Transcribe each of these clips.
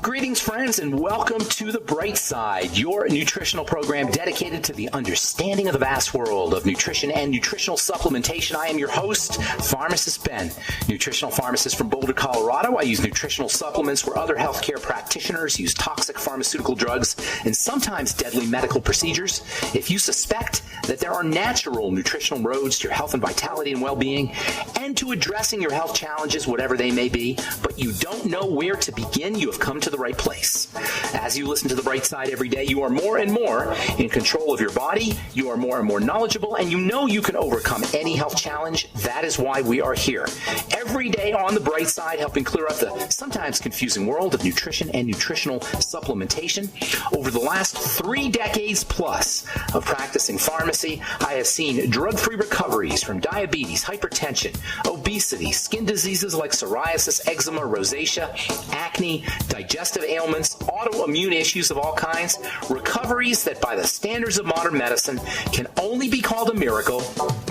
Greetings, friends, and welcome to The Bright Side, your nutritional program dedicated to the understanding of the vast world of nutrition and nutritional supplementation. I am your host, Pharmacist Ben, nutritional pharmacist from Boulder, Colorado. I use nutritional supplements where other healthcare practitioners use toxic pharmaceutical drugs and sometimes deadly medical procedures. If you suspect that there are natural nutritional roads to your health and vitality and well-being and to addressing your health challenges, whatever they may be, but you don't know where to begin, you have come to the right place. As you listen to The Bright Side every day, you are more and more in control of your body, you are more and more knowledgeable, and you know you can overcome any health challenge. That is why we are here. Every day on The Bright Side, helping clear up the sometimes confusing world of nutrition and nutritional supplementation. Over the last 3 decades plus of practicing pharmacy, I have seen drug-free recoveries from diabetes, hypertension, obesity, skin diseases like psoriasis, eczema, rosacea, acne, digestive ailments, autoimmune issues of all kinds, recoveries that by the standards of modern medicine can only be called a miracle,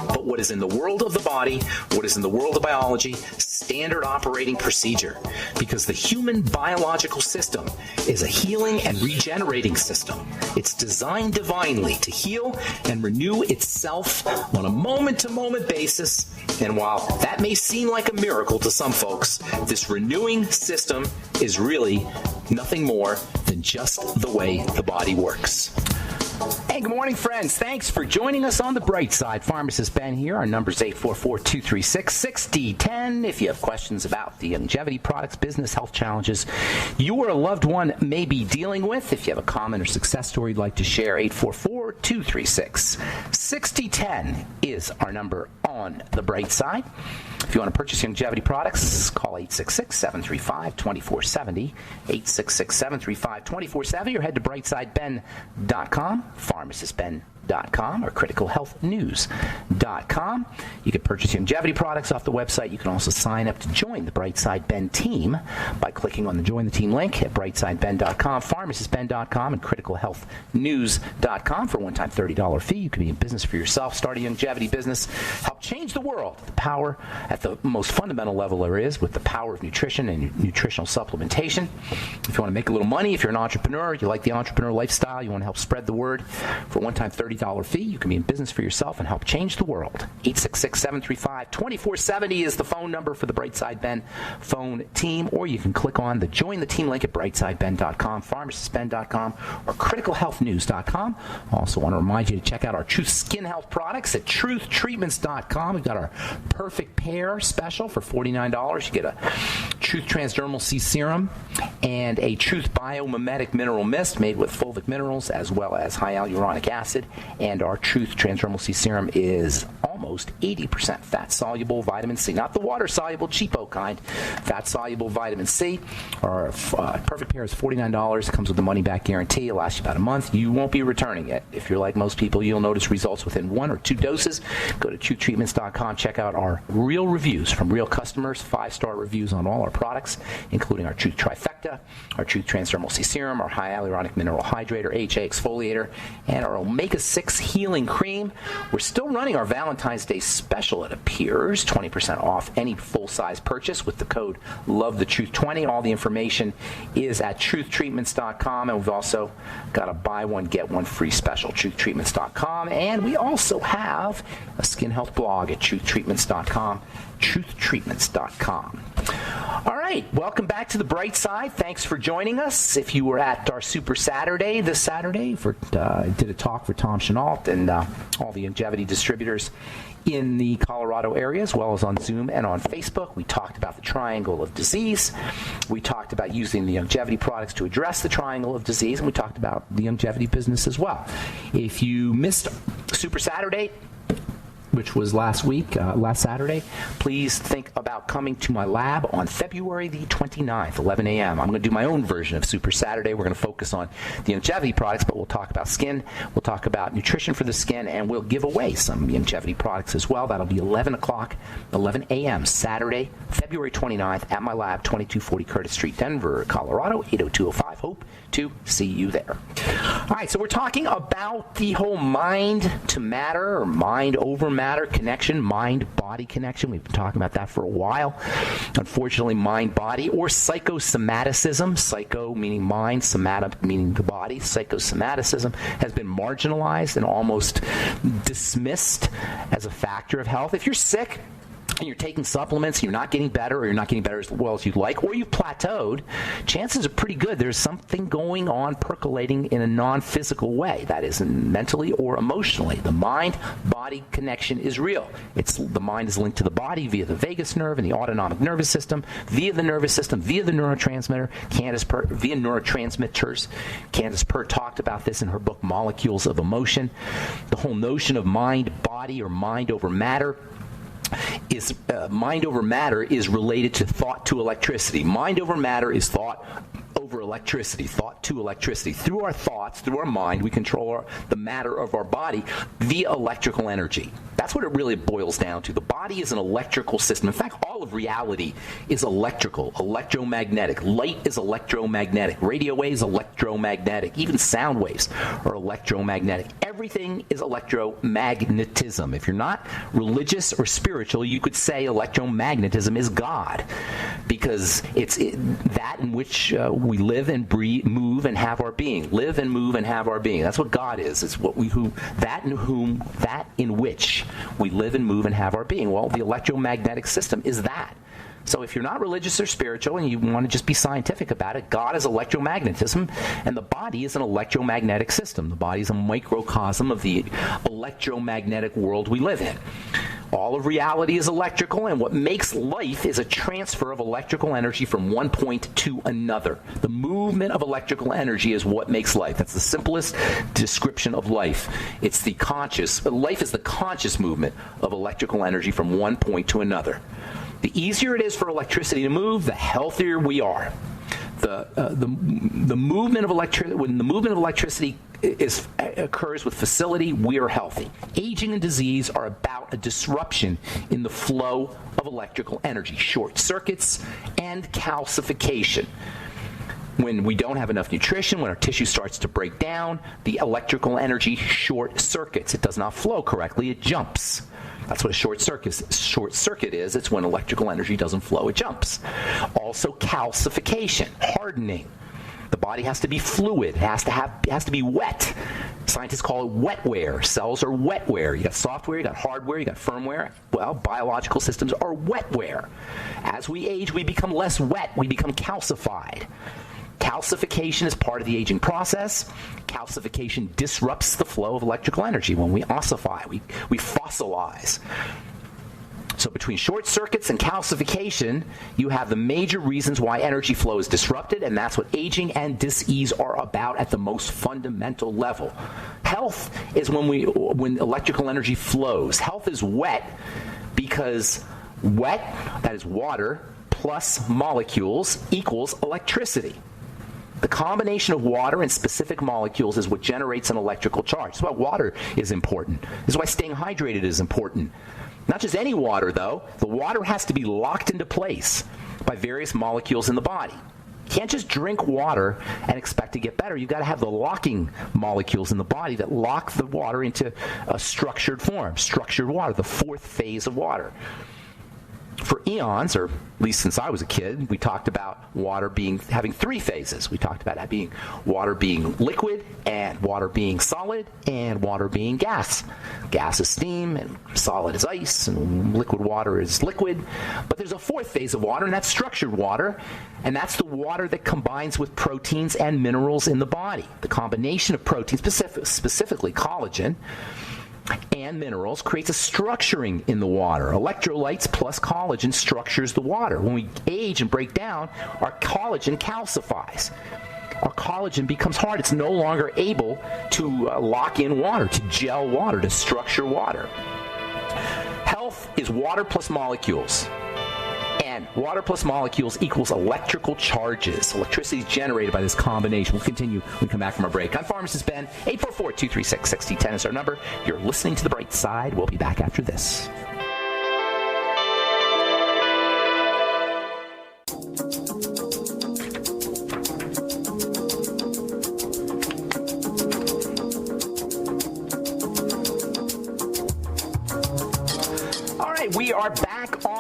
but what is in the world of the body, what is in the world of biology, standard operating procedure. Because the human biological system is a healing and regenerating system. It's designed divinely to heal and renew itself on a moment-to-moment basis. And while that may seem like a miracle to some folks, this renewing system is really nothing more than just the way the body works. Hey, good morning, friends. Thanks for joining us on The Bright Side. Pharmacist Ben here. Our number is 844-236-6010. If you have questions about the longevity products, business, health challenges you or a loved one may be dealing with, if you have a comment or success story you'd like to share, 844-236-6010 is our number on The Bright Side. If you want to purchase longevity products, call 866-735-2470, 866-735-2470, or head to brightsideben.com, pharmacistben.com, or criticalhealthnews.com. You can purchase longevity products off the website. You can also sign up to join the Brightside Ben team by clicking on the Join the Team link at brightsideben.com, pharmacistben.com, and criticalhealthnews.com. For a one-time $30 fee, you can be in business for yourself, start a longevity business, help change the world. The power at the most fundamental level there is with the power of nutrition and nutritional supplementation. If you want to make a little money, if you're an entrepreneur, you like the entrepreneur lifestyle, you want to help spread the word, for a one-time $30 fee, you can be in business for yourself and help change the world. 866-735-2470 is the phone number for the Brightside Ben phone team, or you can click on the Join the Team link at brightsideben.com, pharmacistben.com, or criticalhealthnews.com. Also want to remind you to check out our Truth Skin Health products at truthtreatments.com. We've got our Perfect Pair special for $49. You get a Truth Transdermal C Serum and a Truth Biomimetic Mineral Mist made with fulvic minerals as well as high hyaluronic acid. And our Truth Transdermal C Serum is almost 80% fat-soluble vitamin C. Not the water-soluble, cheapo kind. Fat-soluble vitamin C. Our Perfect Pair is $49. It comes with a money-back guarantee. It lasts you about a month. You won't be returning it. If you're like most people, you'll notice results within 1 or 2 doses. Go to truthtreatments.com. Check out our real reviews from real customers, 5-star reviews on all our products, including our Truth Trifecta, our Truth Transdermal C Serum, our High Hyaluronic Mineral Hydrator, AHA Exfoliator, and our Omega-6 Healing Cream. We're still running our Valentine's Day special, it appears, 20% off any full-size purchase with the code LOVETHETRUTH20. All the information is at truthtreatments.com, and we've also got a buy one, get one free special, truthtreatments.com, and we also have a skin health blog at truthtreatments.com, truthtreatments.com. All right, welcome back to The Bright Side. Thanks for joining us. If you were at our Super Saturday this Saturday, I did a talk for Tom Chenault and all the longevity distributors in the Colorado area, as well as on Zoom and on Facebook. We talked about the triangle of disease. We talked about using the longevity products to address the triangle of disease, and we talked about the longevity business as well. If you missed Super Saturday, which was last Saturday, please think about coming to my lab on February the 29th, 11 a.m. I'm going to do my own version of Super Saturday. We're going to focus on the longevity products, but we'll talk about skin, we'll talk about nutrition for the skin, and we'll give away some longevity products as well. That'll be 11 a.m. Saturday, February 29th at my lab, 2240 Curtis Street, Denver, Colorado, 80205. live. Hope to see you there. All right, so we're talking about the whole mind to matter or mind over matter connection, mind-body connection. We've been talking about that for a while. Unfortunately, mind-body or psychosomaticism, psycho meaning mind, somatic meaning the body, psychosomaticism has been marginalized and almost dismissed as a factor of health. If you're sick, and you're taking supplements, you're not getting better, or you're not getting better as well as you'd like, or you've plateaued, chances are pretty good there's something going on percolating in a non-physical way, that is mentally or emotionally. The mind-body connection is real. The mind is linked to the body via the vagus nerve and the autonomic nervous system, via the nervous system, via the neurotransmitter, via neurotransmitters. Candace Pert talked about this in her book, Molecules of Emotion. The whole notion of mind-body or mind over matter is mind over matter is related to thought to electricity. Mind over matter is thought over electricity, thought to electricity. Through our thoughts, through our mind, we control the matter of our body via electrical energy. That's what it really boils down to. The body is an electrical system. In fact, all of reality is electrical, electromagnetic. Light is electromagnetic. Radio waves, electromagnetic. Even sound waves are electromagnetic. Everything is electromagnetism. If you're not religious or spiritual, you could say electromagnetism is God, because it's that in which we live and breathe, move, and have our being. Live and move and have our being. That's what God is. It's what that in which we live and move and have our being. Well, the electromagnetic system is that. So if you're not religious or spiritual and you want to just be scientific about it, God is electromagnetism, and the body is an electromagnetic system. The body is a microcosm of the electromagnetic world we live in. All of reality is electrical, and what makes life is a transfer of electrical energy from one point to another. The movement of electrical energy is what makes life. That's the simplest description of life. Life is the conscious movement of electrical energy from one point to another. The easier it is for electricity to move, the healthier we are. The movement of electricity, when the movement of electricity occurs with facility, we are healthy. Aging and disease are about a disruption in the flow of electrical energy, short circuits and calcification. When we don't have enough nutrition, when our tissue starts to break down, the electrical energy short circuits. It does not flow correctly, it jumps. That's what a short circuit is. It's when electrical energy doesn't flow, it jumps. Also calcification, hardening. The body has to be fluid. It has to be wet. Scientists call it wetware. Cells are wetware. You got software, you got hardware, you got firmware. Well, biological systems are wetware. As we age, we become less wet. We become calcified. Calcification is part of the aging process. Calcification disrupts the flow of electrical energy. When we ossify, we fossilize. So between short circuits and calcification, you have the major reasons why energy flow is disrupted, and that's what aging and dis-ease are about at the most fundamental level. Health is when electrical energy flows. Health is wet because wet, that is water, plus molecules equals electricity. The combination of water and specific molecules is what generates an electrical charge. That's why water is important. This is why staying hydrated is important. Not just any water, though. The water has to be locked into place by various molecules in the body. You can't just drink water and expect to get better. You've got to have the locking molecules in the body that lock the water into a structured form. Structured water, the fourth phase of water. For eons, or at least since I was a kid, we talked about water having three phases. We talked about water being liquid, and water being solid, and water being gas. Gas is steam, and solid is ice, and liquid water is liquid. But there's a fourth phase of water, and that's structured water, and that's the water that combines with proteins and minerals in the body. The combination of proteins, specifically collagen, and minerals creates a structuring in the water. Electrolytes plus collagen structures the water. When we age and break down, our collagen calcifies. Our collagen becomes hard. It's no longer able to lock in water, to gel water, to structure water. Health is water plus molecules. And water plus molecules equals electrical charges. Electricity is generated by this combination. We'll continue when we come back from our break. I'm Pharmacist Ben. 844-236-6010 is our number. You're listening to The Bright Side. We'll be back after this.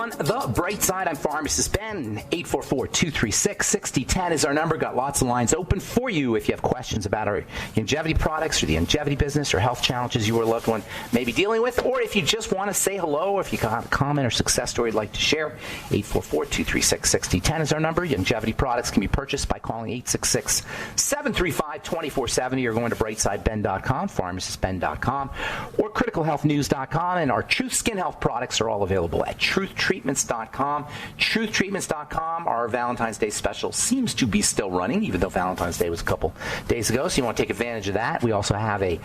On the bright side, I'm Pharmacist Ben. 844-236-6010 is our number. Got lots of lines open for you if you have questions about our longevity products or the longevity business or health challenges you or a loved one may be dealing with, or if you just want to say hello or if you got a comment or success story you'd like to share. 844-236-6010 is our number. Longevity products can be purchased by calling 866-735-2470 or going to brightsideben.com, pharmacistben.com, or criticalhealthnews.com. And our Truth Skin Health products are all available at truthtreatments.com. Truthtreatments.com. Our Valentine's Day special seems to be still running, even though Valentine's Day was a couple days ago, so you want to take advantage of that. We also have a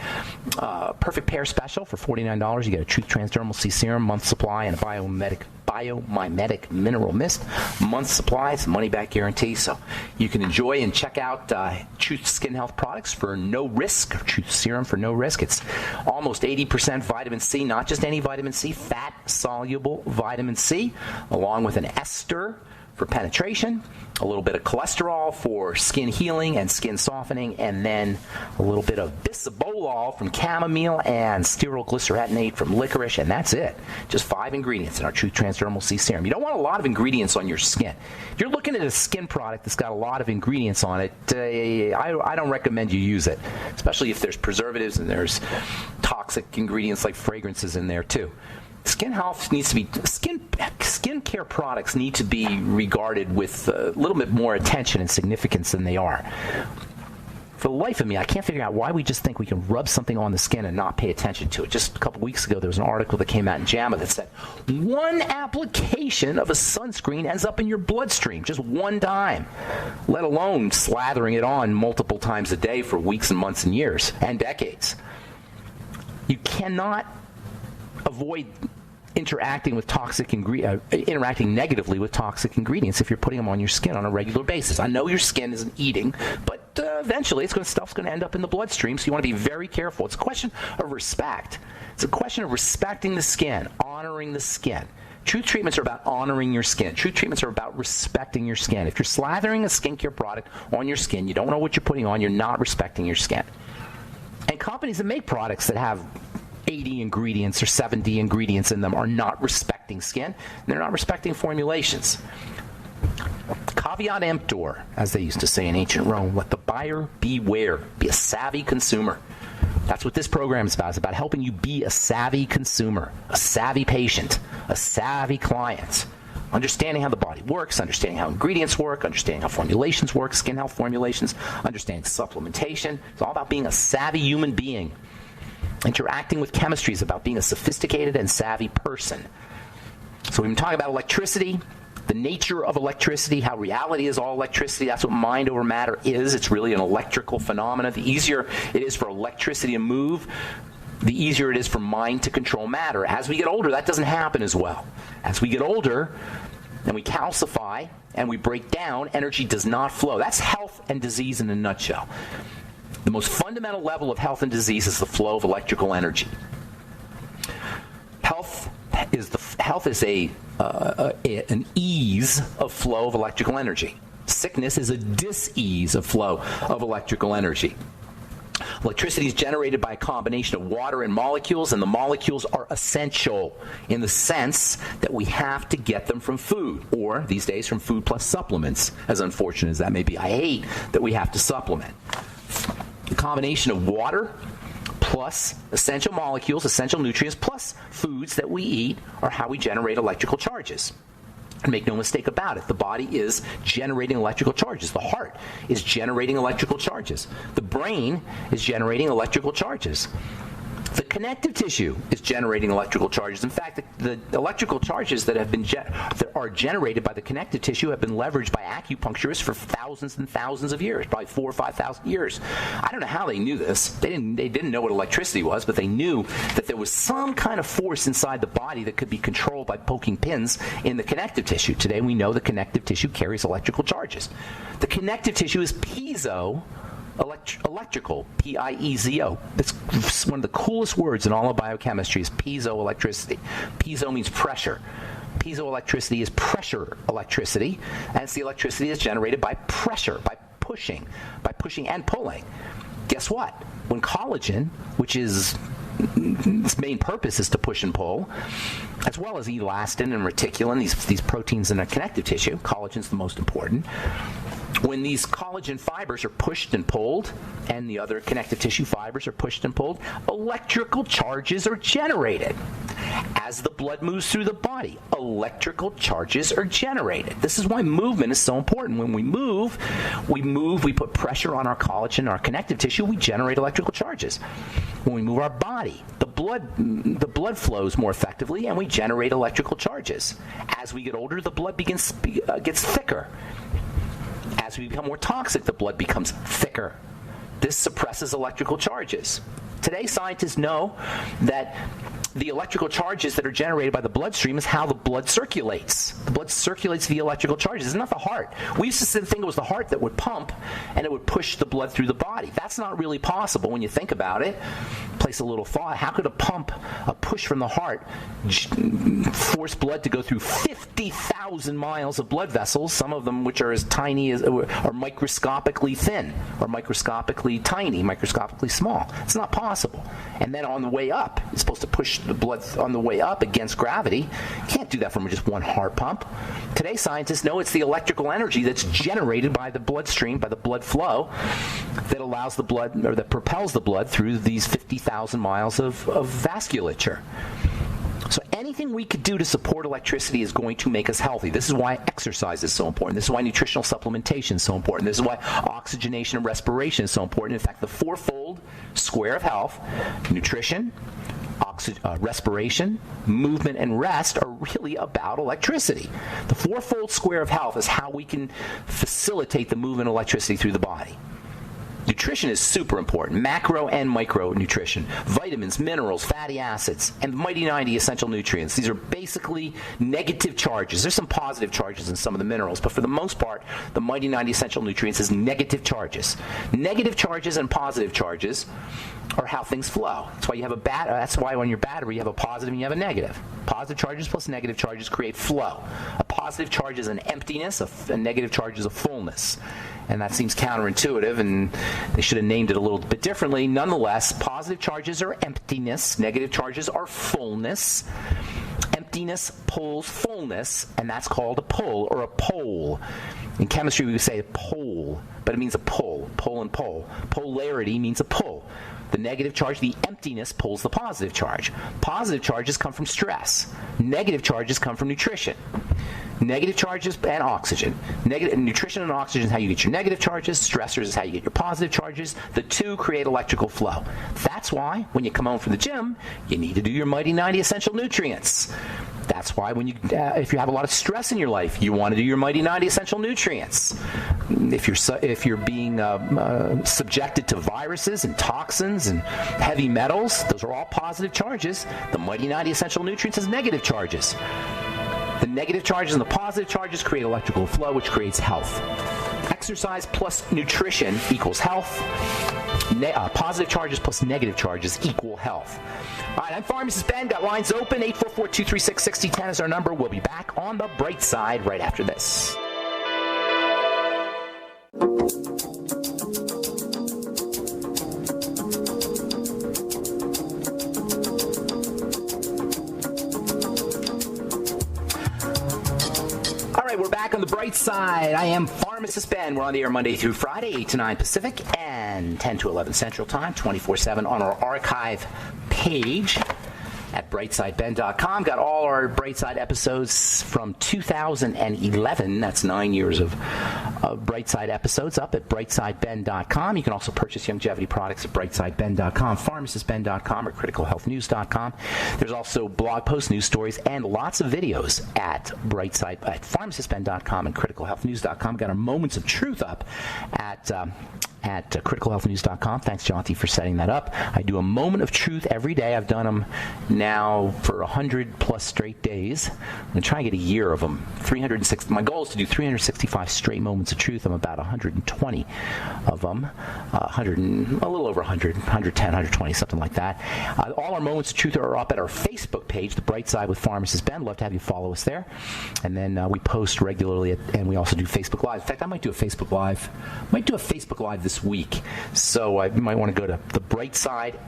perfect pair special for $49. You get a Truth Transdermal C Serum, month supply, and a Biomimetic Mineral Mist, month supply. It's a money-back guarantee, so you can enjoy and check out Truth Skin Health products for no risk, or Truth Serum for no risk. It's almost 80% vitamin C, not just any vitamin C, fat-soluble vitamin C, along with an ester for penetration, a little bit of cholesterol for skin healing and skin softening, and then a little bit of bisabolol from chamomile and stearyl glyceratinate from licorice, and that's it. Just 5 ingredients in our Truth Transdermal C Serum. You don't want a lot of ingredients on your skin. If you're looking at a skin product that's got a lot of ingredients on it, I don't recommend you use it, especially if there's preservatives and there's toxic ingredients like fragrances in there too. Skin health needs to be skincare products need to be regarded with a little bit more attention and significance than they are. For the life of me, I can't figure out why we just think we can rub something on the skin and not pay attention to it. Just a couple weeks ago, there was an article that came out in JAMA that said one application of a sunscreen ends up in your bloodstream, just one time, let alone slathering it on multiple times a day for weeks and months and years and decades. You cannot avoid interacting negatively with toxic ingredients if you're putting them on your skin on a regular basis. I know your skin isn't eating, but eventually stuff's going to end up in the bloodstream, so you want to be very careful. It's a question of respect. It's a question of respecting the skin, honoring the skin. Truth treatments are about honoring your skin. Truth treatments are about respecting your skin. If you're slathering a skincare product on your skin, you don't know what you're putting on, you're not respecting your skin. And companies that make products that have 80 ingredients or 70 ingredients in them are not respecting skin. They're not respecting formulations. Caveat emptor, as they used to say in ancient Rome, let the buyer beware. Be a savvy consumer. That's what this program is about. It's about helping you be a savvy consumer, a savvy patient, a savvy client. Understanding how the body works, understanding how ingredients work, understanding how formulations work, skin health formulations, understanding supplementation. It's all about being a savvy human being. Interacting with chemistry is about being a sophisticated and savvy person. So we've been talking about electricity, the nature of electricity, how reality is all electricity. That's what mind over matter is. It's really an electrical phenomena. The easier it is for electricity to move, the easier it is for mind to control matter. As we get older, that doesn't happen as well. As we get older and we calcify and we break down, energy does not flow. That's health and disease in a nutshell. The most fundamental level of health and disease is the flow of electrical energy. Health is an ease of flow of electrical energy. Sickness is a dis-ease of flow of electrical energy. Electricity is generated by a combination of water and molecules, and the molecules are essential in the sense that we have to get them from food, or these days from food plus supplements, as unfortunate as that may be. I hate that we have to supplement. The combination of water plus essential molecules, essential nutrients, plus foods that we eat are how we generate electrical charges. And make no mistake about it, the body is generating electrical charges. The heart is generating electrical charges. The brain is generating electrical charges. The connective tissue is generating electrical charges. In fact, the electrical charges that are generated by the connective tissue have been leveraged by acupuncturists for thousands and thousands of years, probably 4,000 or 5,000 years. I don't know how they knew this. They didn't know what electricity was, but they knew that there was some kind of force inside the body that could be controlled by poking pins in the connective tissue. Today we know the connective tissue carries electrical charges. The connective tissue is electrical, P-I-E-Z-O. It's one of the coolest words in all of biochemistry is piezoelectricity. Piezo means pressure. Piezoelectricity is pressure electricity, and it's the electricity that's generated by pressure, by pushing and pulling. Guess what? When collagen, which is its main purpose is to push and pull, as well as elastin and reticulin, these proteins in our connective tissue. Collagen's the most important. When these collagen fibers are pushed and pulled, and the other connective tissue fibers are pushed and pulled, electrical charges are generated. As the blood moves through the body, electrical charges are generated. This is why movement is so important. When we move, we put pressure on our collagen, our connective tissue, we generate electrical charges. When we move our body, the blood flows more effectively, and we generate electrical charges. As we get older, the blood gets thicker. As we become more toxic, the blood becomes thicker. This suppresses electrical charges. Today, scientists know that the electrical charges that are generated by the bloodstream is how the blood circulates. The blood circulates via electrical charges. It's not the heart. We used to think it was the heart that would pump and it would push the blood through the body. That's not really possible when you think about it. Place a little thought. How could a push from the heart force blood to go through 50,000 miles of blood vessels, some of them which are as tiny as, are microscopically thin, or microscopically tiny, microscopically small? It's not possible. And then on the way up, it's supposed to push the blood on the way up against gravity. You can't do that from just one heart pump. Today, scientists know it's the electrical energy that's generated by the bloodstream, by the blood flow, that allows the blood, or that propels the blood through these 50,000 miles of vasculature. So anything we could do to support electricity is going to make us healthy. This is why exercise is so important. This is why nutritional supplementation is so important. This is why oxygenation and respiration is so important. In fact, the fourfold square of health, nutrition, respiration, movement, and rest, are really about electricity. The fourfold square of health is how we can facilitate the movement of electricity through the body. Nutrition is super important. Macro and micro nutrition. Vitamins, minerals, fatty acids, and the mighty 90 essential nutrients. These are basically negative charges. There's some positive charges in some of the minerals, but for the most part, the mighty 90 essential nutrients is negative charges. Negative charges and positive charges are how things flow. That's why you have that's why on your battery you have a positive and you have a negative. Positive charges plus negative charges create flow. A positive charge is an emptiness, a negative charge is a fullness. And that seems counterintuitive, and they should have named it a little bit differently. Nonetheless, positive charges are emptiness, negative charges are fullness. Emptiness pulls fullness, and that's called a pull or a pole. In chemistry, we would say a pole, but it means a pull. Pull and pole. Polarity means a pull. The negative charge, the emptiness, pulls the positive charge. Positive charges come from stress. Negative charges come from nutrition. Negative charges and oxygen. Nutrition and oxygen is how you get your negative charges. Stressors is how you get your positive charges. The two create electrical flow. That's why when you come home from the gym, you need to do your mighty 90 essential nutrients. That's why when if you have a lot of stress in your life, you want to do your mighty 90 essential nutrients. If you're being subjected to viruses and toxins and heavy metals, those are all positive charges. The mighty 90 essential nutrients is negative charges. The negative charges and the positive charges create electrical flow, which creates health. Exercise plus nutrition equals health. Positive charges plus negative charges equal health. All right, I'm Pharmacist Ben. Got lines open. 844-236-6010 is our number. We'll be back on the bright side right after this. We're back on the bright side. I am Pharmacist Ben. We're on the air Monday through Friday, 8 to 9 Pacific and 10 to 11 Central Time, 24/7 on our archive page at brightsideben.com. Got all our Brightside episodes from 2011. That's 9 years of Brightside episodes up at brightsideben.com. You can also purchase longevity products at brightsideben.com, pharmacistben.com, or criticalhealthnews.com. There's also blog posts, news stories, and lots of videos at pharmacistben.com and criticalhealthnews.com. Got our Moments of Truth up at criticalhealthnews.com. Thanks, Jonty, for setting that up. I do a moment of truth every day. I've done them now for 100 plus straight days. I'm going to try and get a year of them. 360. My goal is to do 365 straight moments of truth. I'm about 120 of them. A little over 100, 110, 120, something like that. All our moments of truth are up at our Facebook page, The Bright Side with Pharmacist Ben. Love to have you follow us there. And then we post regularly, and we also do Facebook Live. In fact, I might do a Facebook Live this week. So you might want to go to the Bright Side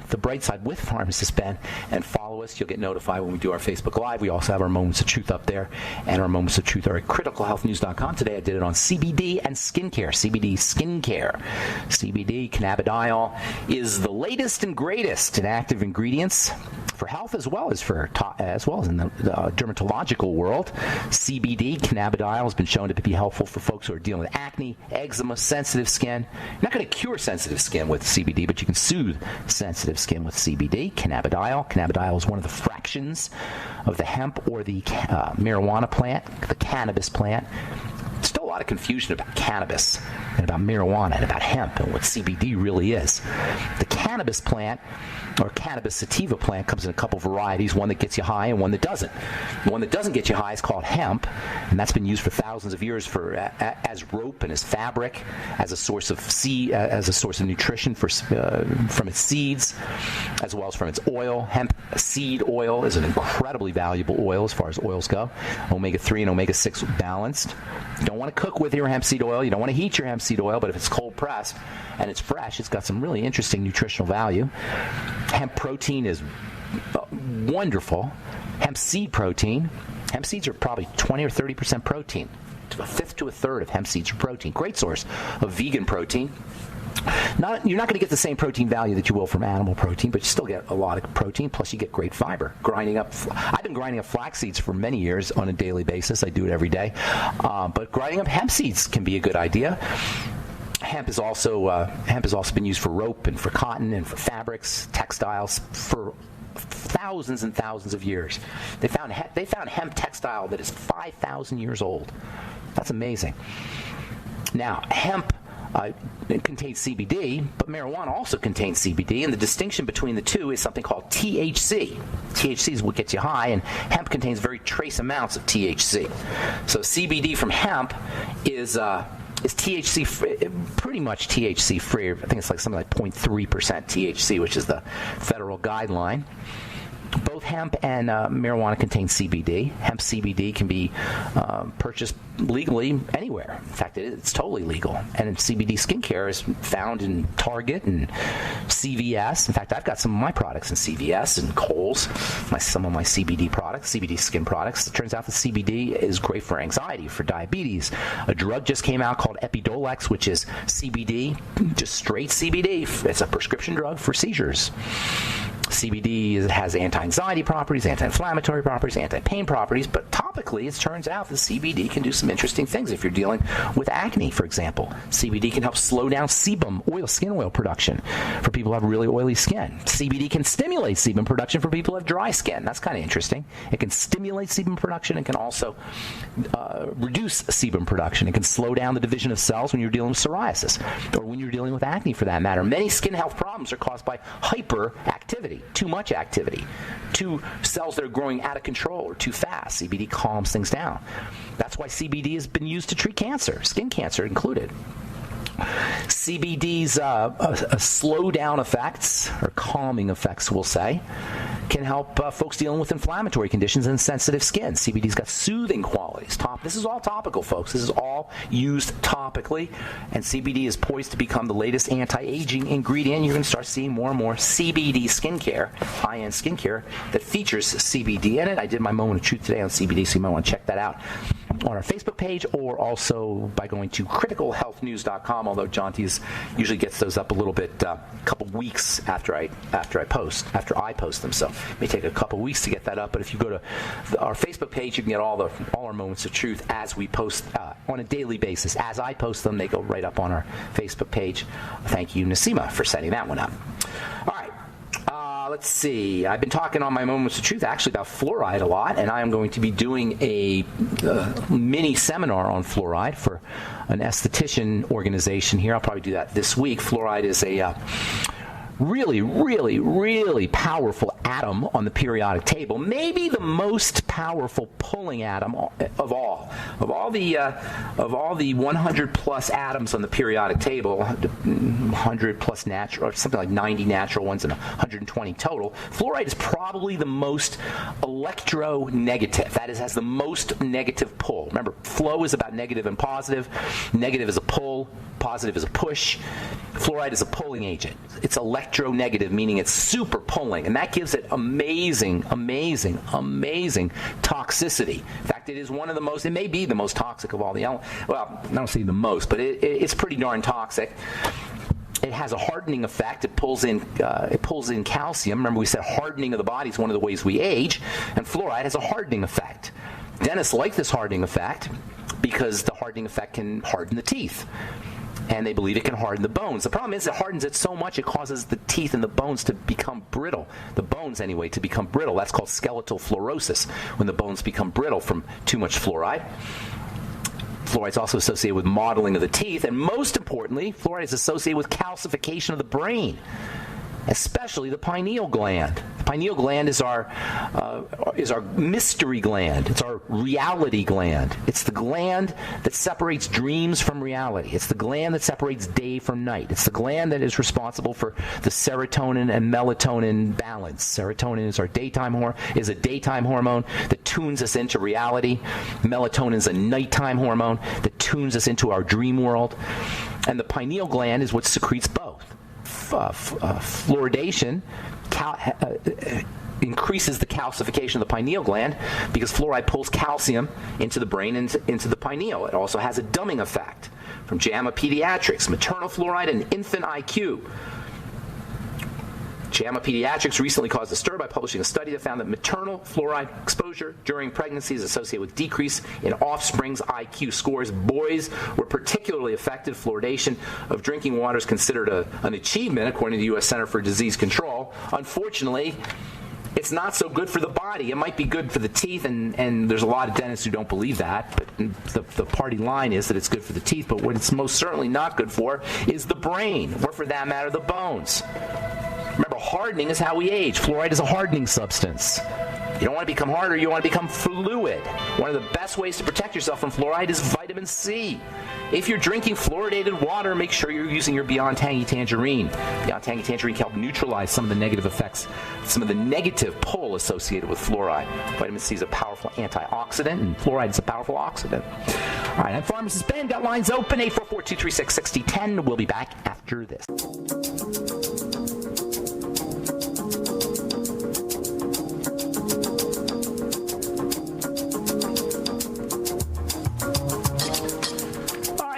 the Bright Side with Pharmacist Ben and follow us. You'll get notified when we do our Facebook Live. We also have our Moments of Truth up there, and our Moments of Truth are at criticalhealthnews.com. Today I did it on CBD and skincare. CBD skincare. CBD, cannabidiol, is the latest and greatest in active ingredients for health as well as in the dermatological world. CBD, cannabidiol, has been shown to be helpful for folks who are dealing with acne, eczema, sensitive skin. You're not going to cure sensitive skin with CBD, but you can soothe sensitive skin with CBD. Cannabidiol is one of the fractions of the hemp or the marijuana plant, the cannabis plant. Still a lot of confusion about cannabis and about marijuana and about hemp and what CBD really is. The cannabis plant, or cannabis sativa plant, comes in a couple varieties, one that gets you high and one that doesn't. The one that doesn't get you high is called hemp, and that's been used for thousands of years as rope and as fabric, as a source of nutrition from its seeds, as well as from its oil. Hemp seed oil is an incredibly valuable oil as far as oils go. Omega-3 and omega-6 balanced. You don't want to cook with your hemp seed oil. You don't want to heat your hemp seed oil, but if it's cold pressed and it's fresh, it's got some really interesting nutritional value. Hemp protein is wonderful. Hemp seed protein. Hemp seeds are probably 20 or 30% protein. A fifth to a third of hemp seeds are protein. Great source of vegan protein. You're not going to get the same protein value that you will from animal protein, but you still get a lot of protein, plus you get great fiber. I've been grinding up flax seeds for many years on a daily basis. I do it every day. But grinding up hemp seeds can be a good idea. Hemp has also been used for rope and for cotton and for fabrics, textiles for thousands and thousands of years. They found hemp textile that is 5,000 years old. That's amazing. Now, hemp contains CBD, but marijuana also contains CBD, and the distinction between the two is something called THC. THC is what gets you high, and hemp contains very trace amounts of THC. So CBD from hemp is THC pretty much THC free. I think it's like something like 0.3% THC, which is the federal guideline. Both hemp and marijuana contain CBD. Hemp CBD can be purchased legally anywhere. In fact, it's totally legal. And CBD skincare is found in Target and CVS. In fact, I've got some of my products in CVS and Kohl's, some of my CBD products, CBD skin products. It turns out that CBD is great for anxiety, for diabetes. A drug just came out called Epidiolex, which is CBD, just straight CBD. It's a prescription drug for seizures. CBD has anti-anxiety properties, anti-inflammatory properties, anti-pain properties, but topically it turns out that CBD can do some interesting things if you're dealing with acne, for example. CBD can help slow down sebum, skin oil production for people who have really oily skin. CBD can stimulate sebum production for people who have dry skin. That's kind of interesting. It can stimulate sebum production and can also reduce sebum production. It can slow down the division of cells when you're dealing with psoriasis or when you're dealing with acne, for that matter. Many skin health problems are caused by hyperactivity. Too much activity, two cells that are growing out of control or too fast. CBD calms things down. That's why CBD has been used to treat cancer, skin cancer included. CBD's slow down effects, or calming effects, we'll say, can help folks dealing with inflammatory conditions and sensitive skin. CBD's got soothing qualities. This is all topical, folks. This is all used topically, and CBD is poised to become the latest anti-aging ingredient. You're going to start seeing more and more CBD skincare, high-end skincare, that features CBD in it. I did my moment of truth today on CBD, so you might want to check that out on our Facebook page, or also by going to criticalhealthnews.com, although John Tees usually gets those up a little bit, a couple weeks after I post them. So it may take a couple weeks to get that up, but if you go to our Facebook page, you can get all our moments of truth as we post on a daily basis. As I post them, they go right up on our Facebook page. Thank you, Nasima, for setting that one up. All right. Let's see. I've been talking on my Moments of Truth actually about fluoride a lot, and I am going to be doing a mini seminar on fluoride for an esthetician organization here. I'll probably do that this week. Fluoride is a really, really, really powerful atom on the periodic table. Maybe the most powerful pulling atom of all. Of all the 100 plus atoms on the periodic table, 100 plus natural, or something like 90 natural ones and 120 total, fluoride is probably the most electronegative. That is, has the most negative pull. Remember, flow is about negative and positive. Negative is a pull. Positive is a push. Fluoride is a pulling agent. It's electronegative, meaning it's super pulling, and that gives it amazing toxicity. In fact, it may be the most toxic of all the elements. Well, I don't say the most, but it's pretty darn toxic. It has a hardening effect. It pulls in calcium. Remember, we said hardening of the body is one of the ways we age, and fluoride has a hardening effect. Dentists like this hardening effect because the hardening effect can harden the teeth, and they believe it can harden the bones. The problem is it hardens it so much it causes the teeth and the bones to become brittle. The bones, anyway, to become brittle. That's called skeletal fluorosis, when the bones become brittle from too much fluoride. Fluoride is also associated with modeling of the teeth, and most importantly, fluoride is associated with calcification of the brain, especially the pineal gland. The pineal gland is our mystery gland. It's our reality gland. It's the gland that separates dreams from reality. It's the gland that separates day from night. It's the gland that is responsible for the serotonin and melatonin balance. Serotonin is a daytime hormone that tunes us into reality. Melatonin is a nighttime hormone that tunes us into our dream world. And the pineal gland is what secretes both. Fluoridation increases the calcification of the pineal gland because fluoride pulls calcium into the brain and into the pineal. It also has a dumbing effect. From JAMA Pediatrics, maternal fluoride and infant IQ. JAMA Pediatrics recently caused a stir by publishing a study that found that maternal fluoride exposure during pregnancy is associated with decrease in offspring's IQ scores. Boys were particularly affected. Fluoridation of drinking water is considered an achievement, according to the U.S. Center for Disease Control. Unfortunately, it's not so good for the body. It might be good for the teeth, and there's a lot of dentists who don't believe that. But the party line is that it's good for the teeth, but what it's most certainly not good for is the brain, or for that matter, the bones. Remember, hardening is how we age. Fluoride is a hardening substance. You don't want to become harder, you want to become fluid. One of the best ways to protect yourself from fluoride is vitamin C. If you're drinking fluoridated water, make sure you're using your Beyond Tangy Tangerine. Beyond Tangy Tangerine can help neutralize some of the negative effects, some of the negative pull associated with fluoride. Vitamin C is a powerful antioxidant, and fluoride is a powerful oxidant. All right, I'm Pharmacist Ben. Got lines open, 844-236-6010. We'll be back after this.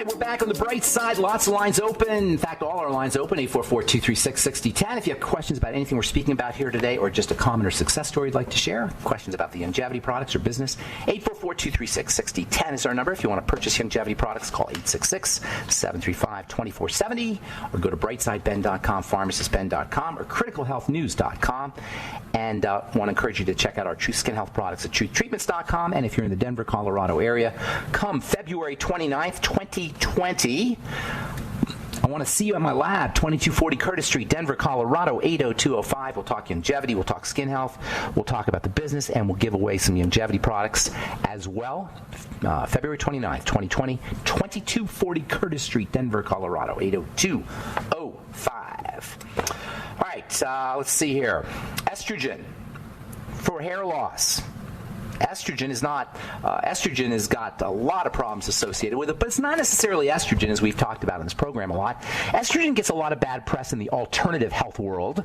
We're back on the bright side. Lots of lines open. In fact, all our lines open, 844-236-6010. If you have questions about anything we're speaking about here today, or just a comment or success story you'd like to share, questions about the longevity products or business, 844-236-6010 is our number. If you want to purchase longevity products, call 866-735-2470, or go to brightsideben.com, pharmacistben.com, or criticalhealthnews.com. And I want to encourage you to check out our Truth Skin Health products at truthtreatments.com. And if you're in the Denver, Colorado area, come February 29th, 2020. I want to see you at my lab, 2240 Curtis Street, Denver, Colorado, 80205. We'll talk longevity, we'll talk skin health, we'll talk about the business, and we'll give away some longevity products as well. February 29th, 2020, 2240 Curtis Street, Denver, Colorado, 80205. All right, let's see here. Estrogen for hair loss. Estrogen has got a lot of problems associated with it, but it's not necessarily estrogen, as we've talked about in this program a lot. Estrogen gets a lot of bad press in the alternative health world,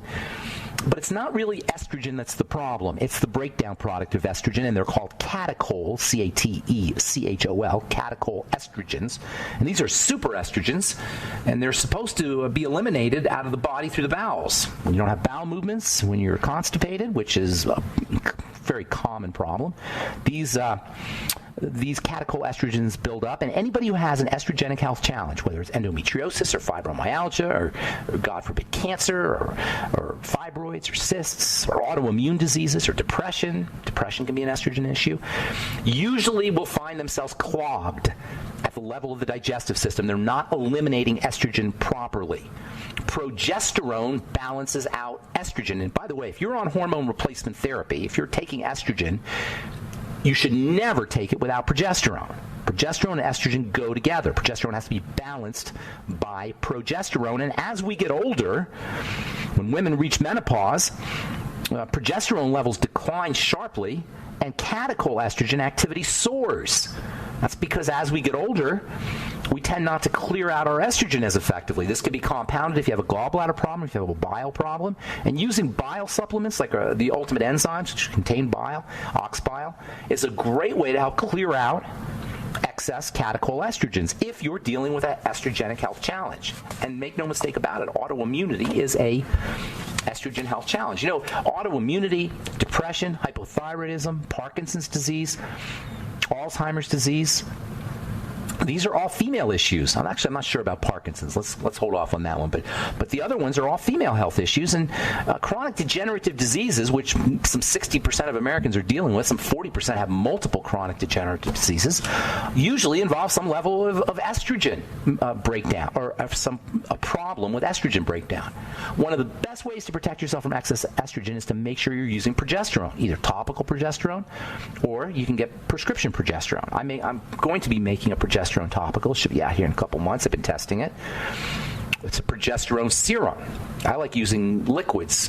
but it's not really estrogen that's the problem. It's the breakdown product of estrogen, and they're called catechol, C-A-T-E-C-H-O-L, catechol estrogens. And these are super estrogens, and they're supposed to be eliminated out of the body through the bowels. When you don't have bowel movements, when you're constipated, which is a very common problem, these catechol estrogens build up, and anybody who has an estrogenic health challenge, whether it's endometriosis or fibromyalgia or God forbid cancer or fibroids or cysts or autoimmune diseases or depression can be an estrogen issue, usually will find themselves clogged at the level of the digestive system. They're not eliminating estrogen properly. Progesterone balances out estrogen. And by the way, if you're on hormone replacement therapy, if you're taking estrogen, you should never take it without progesterone. Progesterone and estrogen go together. Progesterone has to be balanced by progesterone. And as we get older, when women reach menopause, progesterone levels decline sharply, and catechol estrogen activity soars. That's because as we get older, we tend not to clear out our estrogen as effectively. This can be compounded if you have a gallbladder problem, if you have a bile problem. And using bile supplements like the Ultimate Enzymes, which contain bile, ox bile, is a great way to help clear out excess catechoestrogens if you're dealing with an estrogenic health challenge. And make no mistake about it, autoimmunity is a estrogen health challenge. You know, autoimmunity, depression, hypothyroidism, Parkinson's disease, Alzheimer's disease, these are all female issues. I'm not sure about Parkinson's. Let's hold off on that one. But the other ones are all female health issues. And chronic degenerative diseases, which some 60% of Americans are dealing with, some 40% have multiple chronic degenerative diseases, usually involve some level of estrogen breakdown or a problem with estrogen breakdown. One of the best ways to protect yourself from excess estrogen is to make sure you're using progesterone, either topical progesterone or you can get prescription progesterone. I'm going to be making a progesterone topical. It should be out here in a couple months. I've been testing it. It's a progesterone serum. I like using liquids.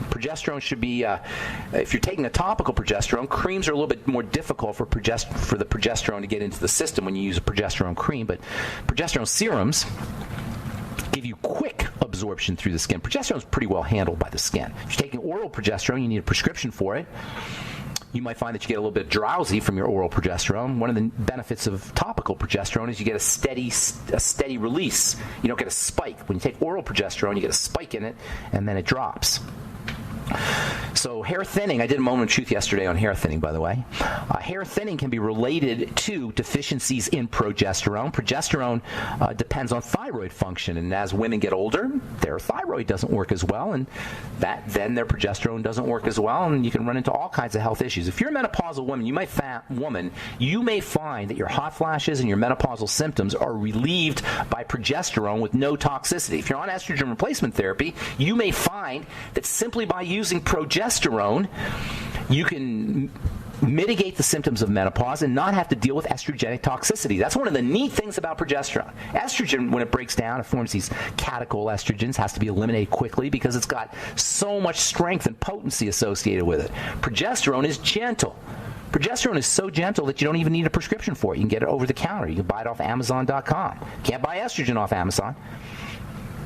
Progesterone should be, if you're taking a topical progesterone, creams are a little bit more difficult for the progesterone to get into the system when you use a progesterone cream, but progesterone serums give you quick absorption through the skin. Progesterone is pretty well handled by the skin. If you're taking oral progesterone, you need a prescription for it. You might find that you get a little bit drowsy from your oral progesterone. One of the benefits of topical progesterone is you get a steady release. You don't get a spike. When you take oral progesterone, you get a spike in it, and then it drops. So hair thinning, I did a moment of truth yesterday on hair thinning, by the way. Hair thinning can be related to deficiencies in progesterone. Progesterone depends on thyroid function, and as women get older, their thyroid doesn't work as well, and then their progesterone doesn't work as well, and you can run into all kinds of health issues. If you're a menopausal woman, you may find that your hot flashes and your menopausal symptoms are relieved by progesterone with no toxicity. If you're on estrogen replacement therapy, you may find that simply by using progesterone, you can mitigate the symptoms of menopause and not have to deal with estrogenic toxicity. That's one of the neat things about progesterone. Estrogen, when it breaks down, it forms these catechoestrogens, has to be eliminated quickly because it's got so much strength and potency associated with it. Progesterone is gentle. Progesterone is so gentle that you don't even need a prescription for it. You can get it over the counter. You can buy it off Amazon.com. Can't buy estrogen off Amazon.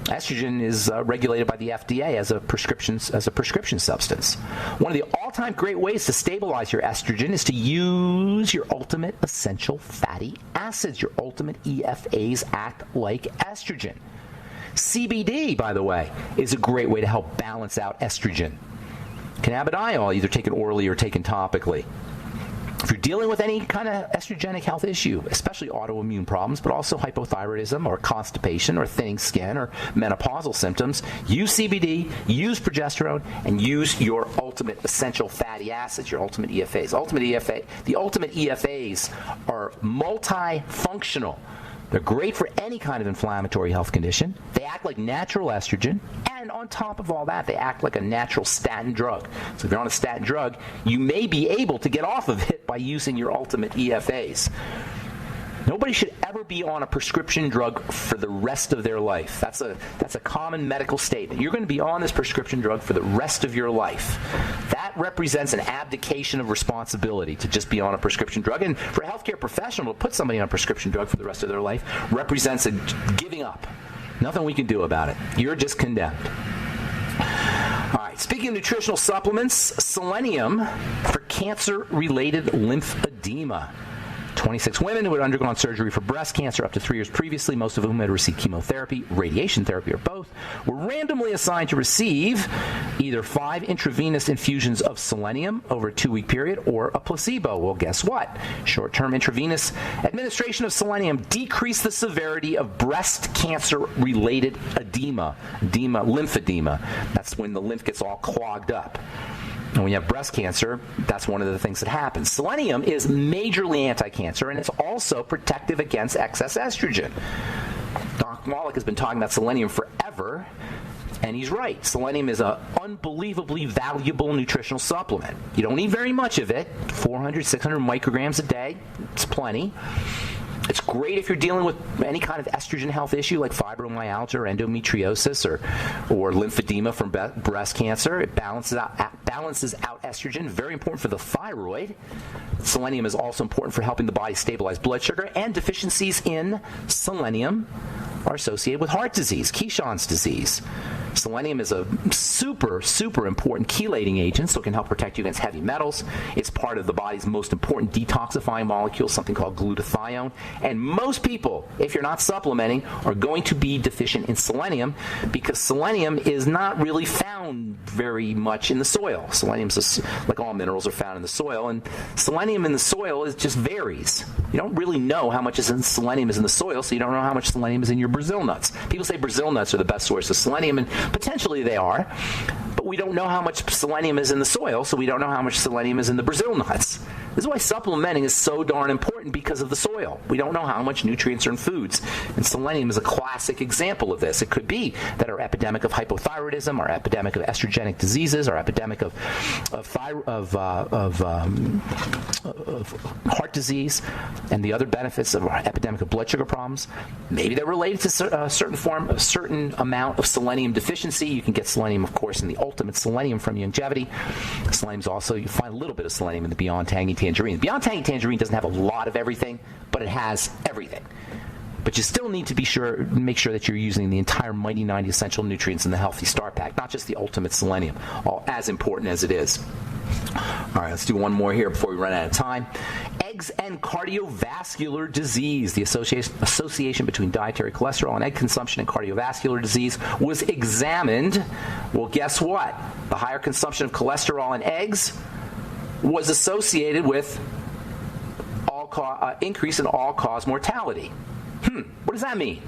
Estrogen is regulated by the FDA as a prescription substance. One of the all-time great ways to stabilize your estrogen is to use your ultimate essential fatty acids. Your ultimate EFAs act like estrogen. CBD, by the way, is a great way to help balance out estrogen. Cannabidiol, either taken orally or taken topically. If you're dealing with any kind of estrogenic health issue, especially autoimmune problems, but also hypothyroidism or constipation or thinning skin or menopausal symptoms, use CBD, use progesterone, and use your ultimate essential fatty acids, your ultimate EFAs. The ultimate EFAs are multifunctional. They're great for any kind of inflammatory health condition. They act like natural estrogen, and on top of all that, they act like a natural statin drug. So if you're on a statin drug, you may be able to get off of it by using your ultimate EFAs. Nobody should ever be on a prescription drug for the rest of their life. That's a common medical statement. You're going to be on this prescription drug for the rest of your life. That represents an abdication of responsibility to just be on a prescription drug. And for a healthcare professional to put somebody on a prescription drug for the rest of their life represents a giving up. Nothing we can do about it. You're just condemned. All right, speaking of nutritional supplements, selenium for cancer-related lymphedema. 26 women who had undergone surgery for breast cancer up to 3 years previously, most of whom had received chemotherapy, radiation therapy, or both, were randomly assigned to receive either 5 intravenous infusions of selenium over a 2-week period or a placebo. Well, guess what? Short-term intravenous administration of selenium decreased the severity of breast cancer-related edema, lymphedema. That's when the lymph gets all clogged up. And when you have breast cancer, that's one of the things that happens. Selenium is majorly anti-cancer, and it's also protective against excess estrogen. Doc Wallach has been talking about selenium forever, and he's right. Selenium is an unbelievably valuable nutritional supplement. You don't need very much of it, 400, 600 micrograms a day. It's plenty. It's great if you're dealing with any kind of estrogen health issue like fibromyalgia or endometriosis or lymphedema from breast cancer. It balances out estrogen. Very important for the thyroid. Selenium is also important for helping the body stabilize blood sugar, and deficiencies in selenium are associated with heart disease, Keyson's disease. Selenium is a super, super important chelating agent, so it can help protect you against heavy metals. It's part of the body's most important detoxifying molecule, something called glutathione. And most people, if you're not supplementing, are going to be deficient in selenium because selenium is not really found very much in the soil. Selenium, like all minerals, are found in the soil, and selenium in the soil just varies. You don't really know how much selenium is in the soil, so you don't know how much selenium is in your Brazil nuts. People say Brazil nuts are the best source of selenium, and potentially they are, but we don't know how much selenium is in the soil, so we don't know how much selenium is in the Brazil nuts. This is why supplementing is so darn important, because of the soil. We don't know how much nutrients are in foods, and selenium is a classic example of this. It could be that our epidemic of hypothyroidism, our epidemic of estrogenic diseases, our epidemic of heart disease, and the other benefits of our epidemic of blood sugar problems, maybe they're related to a certain amount of selenium deficiency. You can get selenium, of course, in the ultimate selenium from Longevity. Selenium's also, you find a little bit of selenium in the Beyond Tangy Tangerine. Beyond Tangy Tangerine doesn't have a lot of everything, but it has everything. But you still need to make sure that you're using the entire Mighty 90 essential nutrients in the Healthy Start Pack, not just the ultimate selenium, all as important as it is. All right, let's do one more here before we run out of time. Eggs and cardiovascular disease. The association between dietary cholesterol and egg consumption and cardiovascular disease was examined. Well, guess what? The higher consumption of cholesterol in eggs was associated with increase in all-cause mortality. What does that mean?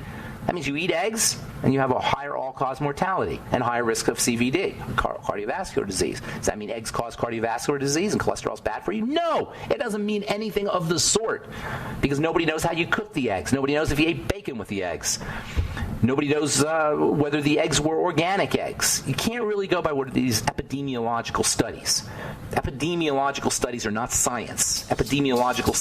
That means you eat eggs and you have a higher all-cause mortality and higher risk of CVD, cardiovascular disease. Does that mean eggs cause cardiovascular disease and cholesterol is bad for you? No, it doesn't mean anything of the sort, because nobody knows how you cook the eggs. Nobody knows if you ate bacon with the eggs. Nobody knows whether the eggs were organic eggs. You can't really go by what are these epidemiological studies. Epidemiological studies are not science. Epidemiological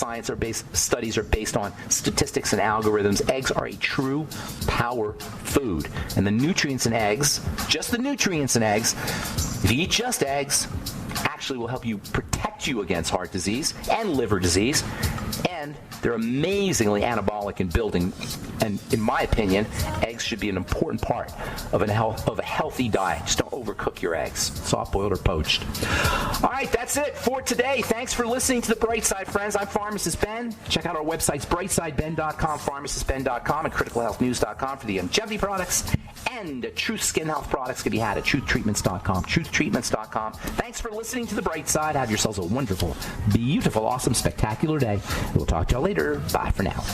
studies are based on statistics and algorithms. Eggs are a true power food. And the nutrients in eggs, just the nutrients in eggs, if you eat just eggs, actually will help you protect you against heart disease and liver disease. And they're amazingly anabolic in building. And in my opinion, eggs should be an important part of a healthy diet. Just don't overcook your eggs, soft-boiled or poached. All right, that's it for today. Thanks for listening to The Bright Side, friends. I'm Pharmacist Ben. Check out our websites, brightsideben.com, pharmacistben.com, and criticalhealthnews.com for the longevity products. And Truth Skin Health products can be had at truthtreatments.com, truthtreatments.com. Thanks for listening to The Bright Side. Have yourselves a wonderful, beautiful, awesome, spectacular day. We'll talk to y'all later. Bye for now.